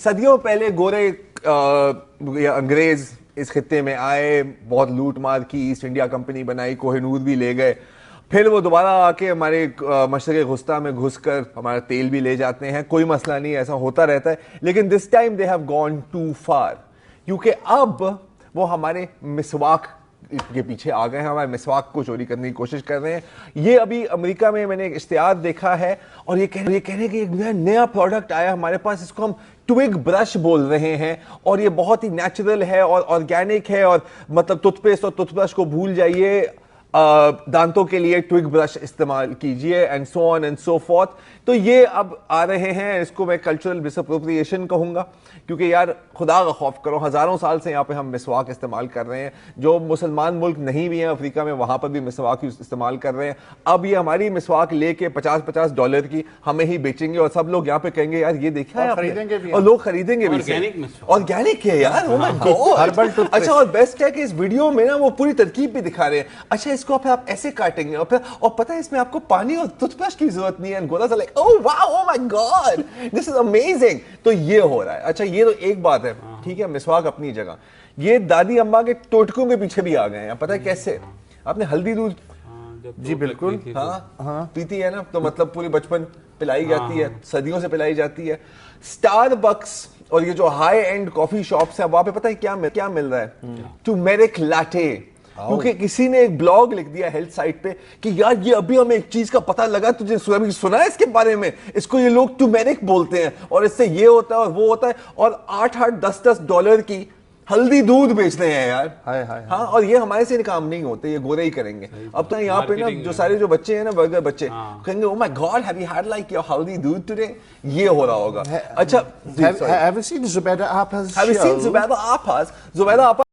صدیوں پہلے گورے انگریز اس خطے میں آئے, بہت لوٹ مار کی, ایسٹ انڈیا کمپنی بنائی, کوہ نور بھی لے گئے, پھر وہ دوبارہ آ کے ہمارے مشرق وسطیٰ میں گھس کر ہمارا تیل بھی لے جاتے ہیں. کوئی مسئلہ نہیں, ایسا ہوتا رہتا ہے. لیکن this time they have gone too far, کیونکہ اب وہ ہمارے مسواک کے پیچھے آ گئے ہیں, ہمارے مسواک کو چوری کرنے کی کوشش کر رہے ہیں. یہ ابھی امریکہ میں نے ایک اشتہار دیکھا ہے, اور یہ کہہ رہے ہیں کہ ایک نیا پروڈکٹ آیا ہمارے پاس, اس کو ہم ٹوئگ برش بول رہے ہیں, اور یہ بہت ہی نیچرل ہے اور آرگینک ہے, اور مطلب ٹوتھ پیسٹ اور ٹوتھ برش کو بھول جائیے, دانتوں کے لیے ٹوئگ برش استعمال کیجئے, and so on and so forth. تو یہ اب آ رہے ہیں, اس کو میں کلچرل ڈس اپروپریشن کہوں گا, کیونکہ یار خدا کا خوف کرو, ہزاروں سال سے یہاں پہ ہم مسواک استعمال کر رہے ہیں. جو مسلمان ملک نہیں بھی ہیں افریقہ میں, وہاں پر بھی مسواک استعمال کر رہے ہیں. اب یہ ہماری مسواک لے کے $50 کی ہمیں ہی بیچیں گے, اور سب لوگ یہاں پہ کہیں گے یار یہ دیکھا ہے, اور لوگ خریدیں گے بھی. آرگینک ہے یار, oh my God. اچھا, اور بیسٹ ہے کہ اس ویڈیو میں نا وہ پوری ترکیب بھی دکھا رہے ہیں. اچھا, اس کو پھر آپ ایسے کاٹیں گے, اور پتہ ہے اس میں آپ کو پانی اور ٹوتھ برش کی ضرورت نہیں ہے. گورا سا like oh wow, oh my God, this is amazing. تو یہ ہو رہا ہے. اچھا, یہ تو ایک بات ہے, ٹھیک ہے, مسواک اپنی جگہ. یہ دادی اماں کے ٹوٹکوں کے پیچھے بھی آ گئے ہیں. پتہ ہے کیسے؟ آپ نے ہلدی دودھ, جی بالکل, ہاں پیتی ہے نا, تو مطلب پوری بچپن پلائی جاتی ہے, صدیوں سے پلائی جاتی ہے. اسٹار بکس اور یہ جو ہائی اینڈ کافی شاپس ہیں, وہاں پہ پتہ ہے کیا مل رہا ہے؟ Turmeric latte. کیونکہ کسی نے ایک بلاگ لکھ دیا ہیلتھ سائٹ پہ کہ یار یہ ابھی ہمیں ایک چیز کا پتہ لگا, تجھے سنا ہے اس کے بارے میں, اس کو یہ لوگ ٹرمیرک بولتے ہیں, اور اس سے یہ ہوتا ہے اور وہ ہوتا ہے, اور $8-10 کی ہلدی دودھ بیچ رہے ہیں یار. ہاں, اور یہ ہمارے سے کام نہیں ہوتے, یہ گورے ہی کریں گے. اب تو یہاں پہ نا جو سارے جو بچے ہیں نا, برگر بچے, کہیں گے oh my God, have you had like your healthy food today? یہ ہو رہا ہوگا. اچھا, have you seen Zubaida Appa's show? Have you seen Zubaida Appa's? Zubaida Appa